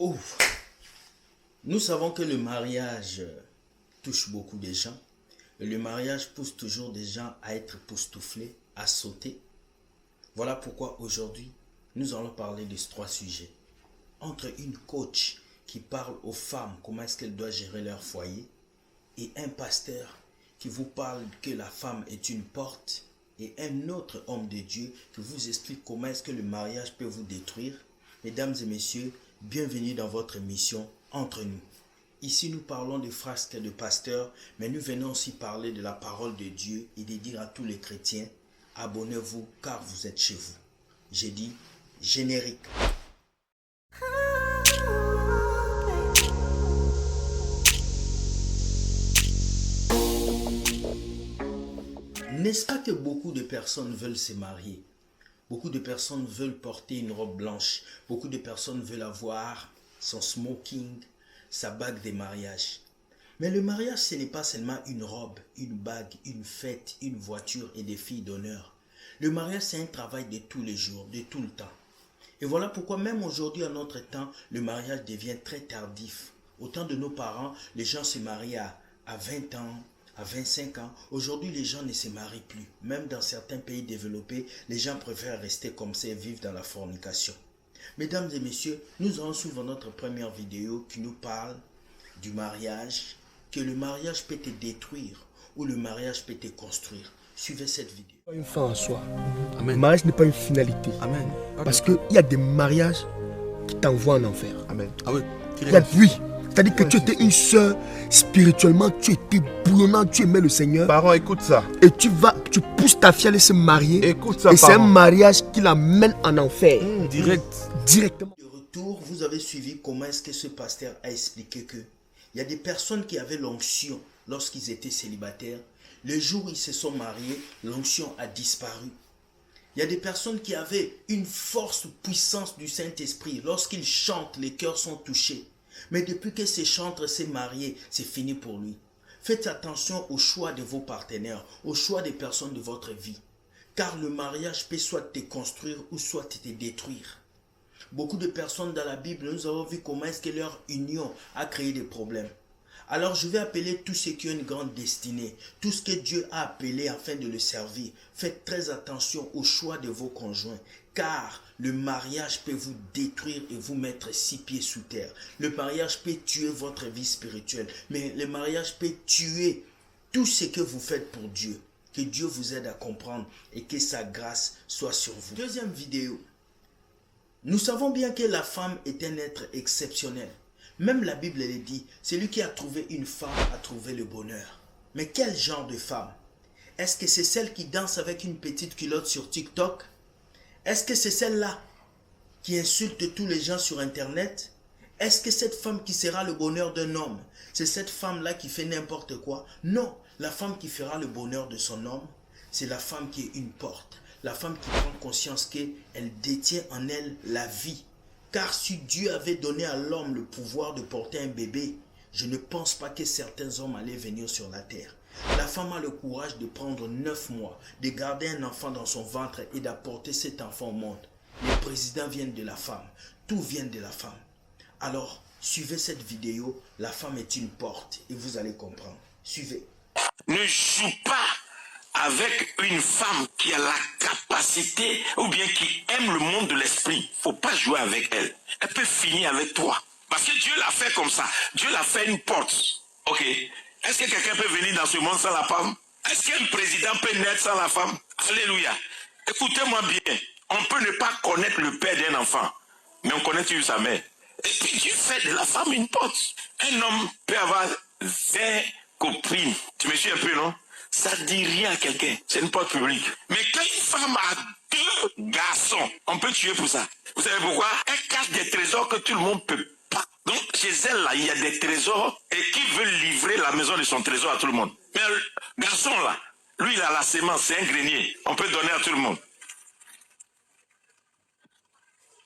Oh, nous savons que le mariage touche beaucoup de gens. Et le mariage pousse toujours des gens à être époustouflés, à sauter. Voilà pourquoi aujourd'hui, nous allons parler de ces trois sujets. Entre une coach qui parle aux femmes comment est-ce qu'elles doivent gérer leur foyer et un pasteur qui vous parle que la femme est une porte et un autre homme de Dieu qui vous explique comment est-ce que le mariage peut vous détruire. Mesdames et messieurs, bienvenue dans votre émission Entre nous. Ici, nous parlons de frasques de pasteurs, mais nous venons aussi parler de la parole de Dieu et de dire à tous les chrétiens, abonnez-vous car vous êtes chez vous. J'ai dit générique. N'est-ce pas que beaucoup de personnes veulent se marier? Beaucoup de personnes veulent porter une robe blanche. Beaucoup de personnes veulent avoir son smoking, sa bague de mariage. Mais le mariage, ce n'est pas seulement une robe, une bague, une fête, une voiture et des filles d'honneur. Le mariage, c'est un travail de tous les jours, de tout le temps. Et voilà pourquoi même aujourd'hui, à notre temps, le mariage devient très tardif. Au temps de nos parents, les gens se mariaient à 20 ans, à 25 ans. Aujourd'hui, les gens ne se marient plus. Même dans certains pays développés, les gens préfèrent rester comme ça et vivre dans la fornication. Mesdames et messieurs, nous allons suivre notre première vidéo qui nous parle du mariage, que le mariage peut te détruire ou le mariage peut te construire. Suivez cette vidéo. Une fin en soi. Amen. Le mariage n'est pas une finalité. Amen. Parce qu'il y a des mariages qui t'envoient en enfer. Amen. Ah oui. Oui. C'est-à-dire que tu étais une sœur, spirituellement, tu étais bouillonnant, tu aimais le Seigneur. Parents, écoute ça. Et tu pousses ta fille à aller se marier. Écoute ça, et c'est un parents. mariage qui l'amène en enfer. Directement. De retour, vous avez suivi comment est-ce que ce pasteur a expliqué que il y a des personnes qui avaient l'onction lorsqu'ils étaient célibataires. Le jour où ils se sont mariés, l'onction a disparu. Il y a des personnes qui avaient une force, puissance du Saint-Esprit. Lorsqu'ils chantent, les cœurs sont touchés. Mais depuis que ce chanteur s'est marié, c'est fini pour lui. Faites attention au choix de vos partenaires, au choix des personnes de votre vie. Car le mariage peut soit te construire ou soit te détruire. Beaucoup de personnes dans la Bible, nous avons vu comment est-ce que leur union a créé des problèmes. Alors je vais appeler tous ceux qui ont une grande destinée, tout ce que Dieu a appelé afin de le servir. Faites très attention au choix de vos conjoints, car le mariage peut vous détruire et vous mettre 6 pieds sous terre. Le mariage peut tuer votre vie spirituelle, mais le mariage peut tuer tout ce que vous faites pour Dieu. Que Dieu vous aide à comprendre et que sa grâce soit sur vous. Deuxième vidéo. Nous savons bien que la femme est un être exceptionnel. Même la Bible elle dit, celui qui a trouvé une femme a trouvé le bonheur. Mais quel genre de femme? Est-ce que c'est celle qui danse avec une petite culotte sur TikTok? Est-ce que c'est celle-là qui insulte tous les gens sur Internet? Est-ce que cette femme qui sera le bonheur d'un homme, c'est cette femme-là qui fait n'importe quoi? Non, la femme qui fera le bonheur de son homme, c'est la femme qui est une porte. La femme qui prend conscience qu'elle détient en elle la vie. Car si Dieu avait donné à l'homme le pouvoir de porter un bébé, je ne pense pas que certains hommes allaient venir sur la terre. La femme a le courage de prendre 9 mois, de garder un enfant dans son ventre et d'apporter cet enfant au monde. Les présidents viennent de la femme. Tout vient de la femme. Alors, suivez cette vidéo. La femme est une porte et vous allez comprendre. Suivez. Ne joue pas avec une femme qui a la capacité ou bien qui aime le monde de l'esprit. Faut pas jouer avec elle. Elle peut finir avec toi. Parce que Dieu l'a fait comme ça. Dieu l'a fait une porte. Ok. Est-ce que quelqu'un peut venir dans ce monde sans la femme? Est-ce qu'un président peut naître sans la femme? Alléluia. Écoutez-moi bien. On peut ne pas connaître le père d'un enfant, mais on connaît toujours sa mère. Et puis Dieu fait de la femme une porte. Un homme peut avoir 20 copines. Tu me suis un peu, non? Ça ne dit rien à quelqu'un. C'est une porte publique. Mais quand une femme a 2 garçons, on peut tuer pour ça. Vous savez pourquoi? Elle cache des trésors que tout le monde ne peut pas. Donc, chez elle, là, il y a des trésors et qui veut livrer la maison de son trésor à tout le monde. Mais le garçon, là, lui, il a la sémence, c'est un grenier. On peut donner à tout le monde.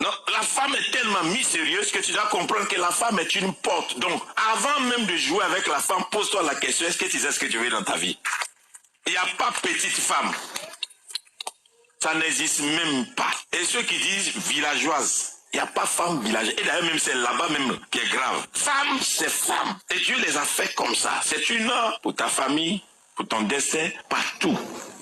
Non, la femme est tellement mystérieuse que tu dois comprendre que la femme est une porte. Donc, avant même de jouer avec la femme, pose-toi la question, est-ce que tu sais ce que tu veux dans ta vie? Il n'y a pas petite femme. Ça n'existe même pas. Et ceux qui disent villageoise, Il n'y a pas femme villagère. Et d'ailleurs, même c'est là-bas même qui est grave. Femme, c'est femme. Et Dieu les a fait comme ça. C'est une heure pour ta famille, pour ton destin, partout.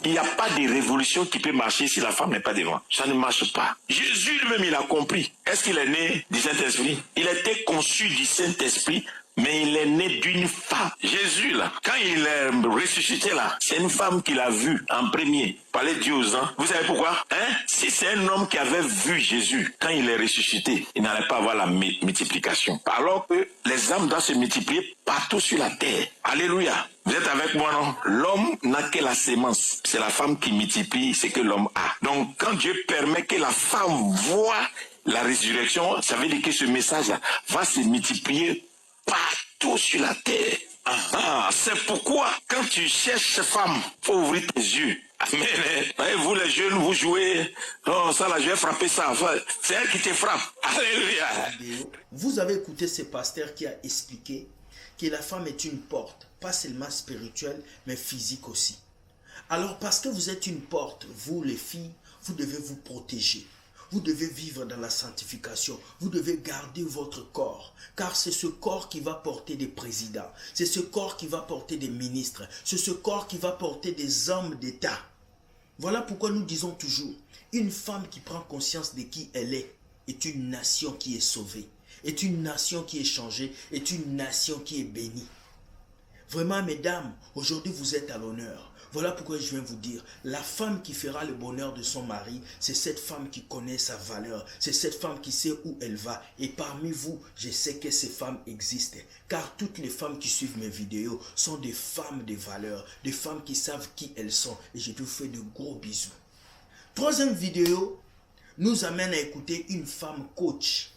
Il n'y a pas de révolution qui peut marcher si la femme n'est pas devant. Ça ne marche pas. Jésus lui-même, il a compris. Est-ce qu'il est né du Saint-Esprit? Il a été conçu du Saint-Esprit, mais il est né d'une femme. Jésus, là, quand il est ressuscité, là, c'est une femme qu'il a vue en premier. Parler Dieu aux anges. Vous savez pourquoi? Si c'est un homme qui avait vu Jésus, quand il est ressuscité, il n'allait pas avoir la multiplication. Alors que les âmes doivent se multiplier partout sur la terre. Alléluia. Vous êtes avec moi, non? L'homme n'a que la sémence. C'est la femme qui multiplie ce que l'homme a. Donc, quand Dieu permet que la femme voit la résurrection, ça veut dire que ce message-là va se multiplier partout sur la terre. C'est pourquoi, quand tu cherches femme, il faut ouvrir tes yeux. Amen. Vous les jeunes, vous jouez. Non, ça là, je vais frapper ça. C'est elle qui te frappe. Alléluia. Vous avez écouté ce pasteur qui a expliqué que la femme est une porte, pas seulement spirituelle, mais physique aussi. Alors, parce que vous êtes une porte, vous les filles, vous devez vous protéger. Vous devez vivre dans la sanctification. Vous devez garder votre corps. Car c'est ce corps qui va porter des présidents. C'est ce corps qui va porter des ministres. C'est ce corps qui va porter des hommes d'État. Voilà pourquoi nous disons toujours, une femme qui prend conscience de qui elle est une nation qui est sauvée, est une nation qui est changée, est une nation qui est bénie. Vraiment, mesdames, aujourd'hui vous êtes à l'honneur. Voilà pourquoi je viens vous dire, la femme qui fera le bonheur de son mari, c'est cette femme qui connaît sa valeur, c'est cette femme qui sait où elle va. Et parmi vous, je sais que ces femmes existent, car toutes les femmes qui suivent mes vidéos sont des femmes de valeur, des femmes qui savent qui elles sont. Et je vous fais de gros bisous. Troisième vidéo nous amène à écouter une femme coach.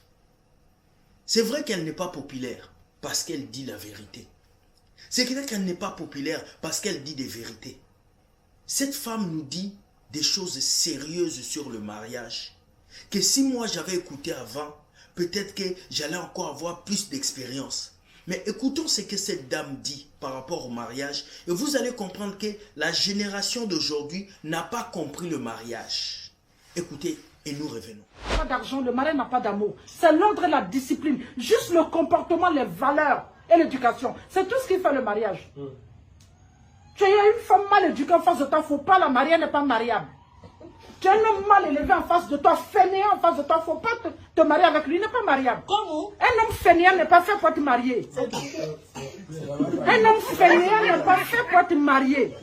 C'est vrai qu'elle n'est pas populaire, parce qu'elle dit la vérité. C'est vrai qu'elle n'est pas populaire parce qu'elle dit des vérités. Cette femme nous dit des choses sérieuses sur le mariage. Que si moi j'avais écouté avant, peut-être que j'allais encore avoir plus d'expérience. Mais écoutons ce que cette dame dit par rapport au mariage. Et vous allez comprendre que la génération d'aujourd'hui n'a pas compris le mariage. Écoutez et nous revenons. Pas d'argent, le mari n'a pas d'amour. C'est l'ordre et la discipline. Juste le comportement, les valeurs et l'éducation. C'est tout ce qui fait le mariage. Tu as une femme mal éduquée en face de toi, il ne faut pas la marier, elle n'est pas mariable. Tu as un homme mal élevé en face de toi, fainéant en face de toi, il ne faut pas te marier avec lui, il n'est pas mariable. Comment? Un homme fainéant n'est pas fait pour te marier. Un homme fainéant n'est pas fait pour te marier.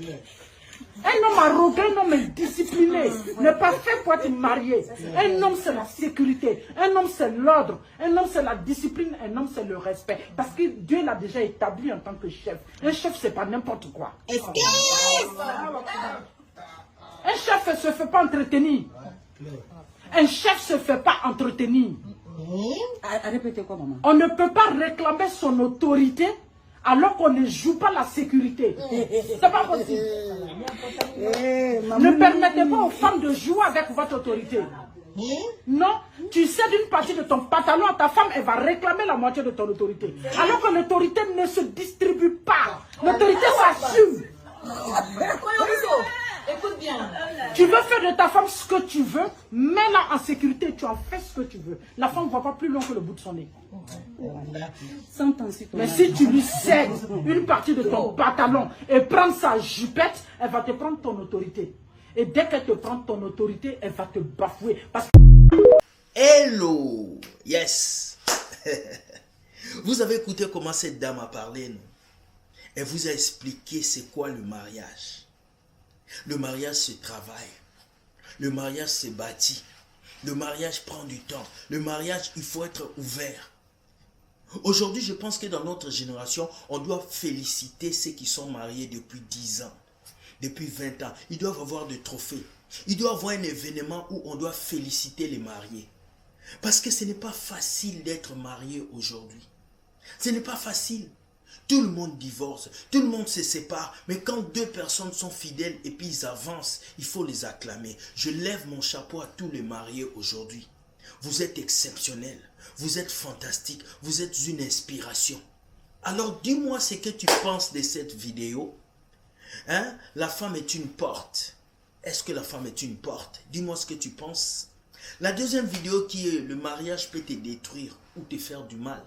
Un homme arrogant, un homme indiscipliné n'est pas fait pour te marier. Un homme c'est la sécurité, un homme c'est l'ordre, un homme c'est la discipline, un homme c'est le respect. Parce que Dieu l'a déjà établi en tant que chef. Un chef c'est pas n'importe quoi. Un chef ne se fait pas entretenir. Un chef se fait pas entretenir. Répétez quoi, maman? On ne peut pas réclamer son autorité alors qu'on ne joue pas la sécurité. C'est pas possible. Ne permettez pas aux femmes de jouer avec votre autorité. Non, tu cèdes une partie de ton pantalon à ta femme, elle va réclamer la moitié de ton autorité. Alors que l'autorité ne se distribue pas. L'autorité s'assume. Écoute bien. Tu veux faire de ta femme ce que tu veux, mets-la en sécurité, tu en fais ce que tu veux. La femme ne va pas plus loin que le bout de son nez. Mais si tu lui cèdes une partie de ton pantalon et prends sa jupette, elle va te prendre ton autorité. Et dès qu'elle te prend ton autorité, elle va te bafouer. Parce que... Hello! Yes! Vous avez écouté comment cette dame a parlé, non? Elle vous a expliqué c'est quoi le mariage. Le mariage se travaille. Le mariage se bâtit. Le mariage prend du temps. Le mariage, il faut être ouvert. Aujourd'hui, je pense que dans notre génération, on doit féliciter ceux qui sont mariés depuis 10 ans, depuis 20 ans. Ils doivent avoir des trophées. Il doit y avoir un événement où on doit féliciter les mariés. Parce que ce n'est pas facile d'être marié aujourd'hui. Ce n'est pas facile. Tout le monde divorce, tout le monde se sépare, mais quand deux personnes sont fidèles et puis ils avancent, il faut les acclamer. Je lève mon chapeau à tous les mariés aujourd'hui. Vous êtes exceptionnels, vous êtes fantastiques, vous êtes une inspiration. Alors dis-moi ce que tu penses de cette vidéo. La femme est une porte. Est-ce que la femme est une porte? Dis-moi ce que tu penses La deuxième vidéo qui est le mariage peut te détruire ou te faire du mal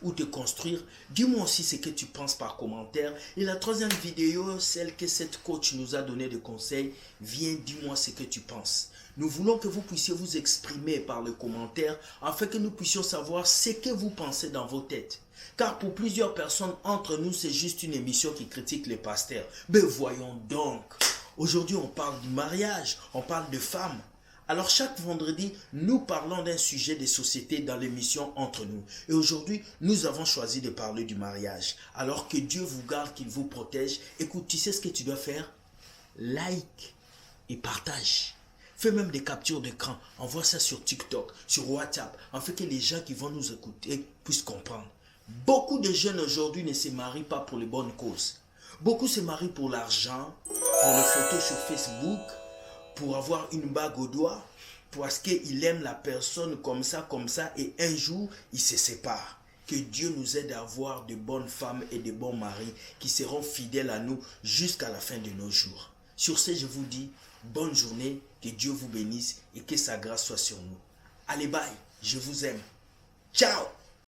ou te construire. Dis-moi aussi ce que tu penses par commentaire. Et la troisième vidéo, celle que cette coach nous a donné de conseils, viens, dis-moi ce que tu penses. Nous voulons que vous puissiez vous exprimer par le commentaire afin que nous puissions savoir ce que vous pensez dans vos têtes. Car pour plusieurs personnes, entre nous, c'est juste une émission qui critique les pasteurs. Mais voyons donc, aujourd'hui on parle du mariage, on parle de femmes. Alors chaque vendredi, nous parlons d'un sujet de société dans l'émission Entre nous. Et aujourd'hui, nous avons choisi de parler du mariage. Alors que Dieu vous garde, qu'il vous protège. Écoute, tu sais ce que tu dois faire? Like et partage. Fais même des captures d'écran. Envoie ça sur TikTok, sur WhatsApp, afin que les gens qui vont nous écouter puissent comprendre. Beaucoup de jeunes aujourd'hui ne se marient pas pour les bonnes causes. Beaucoup se marient pour l'argent, pour les photos sur Facebook, pour avoir une bague au doigt, parce qu'il aime la personne comme ça, et un jour, il se sépare. Que Dieu nous aide à avoir de bonnes femmes et de bons maris qui seront fidèles à nous jusqu'à la fin de nos jours. Sur ce, je vous dis, bonne journée, que Dieu vous bénisse et que sa grâce soit sur nous. Allez, bye, je vous aime. Ciao!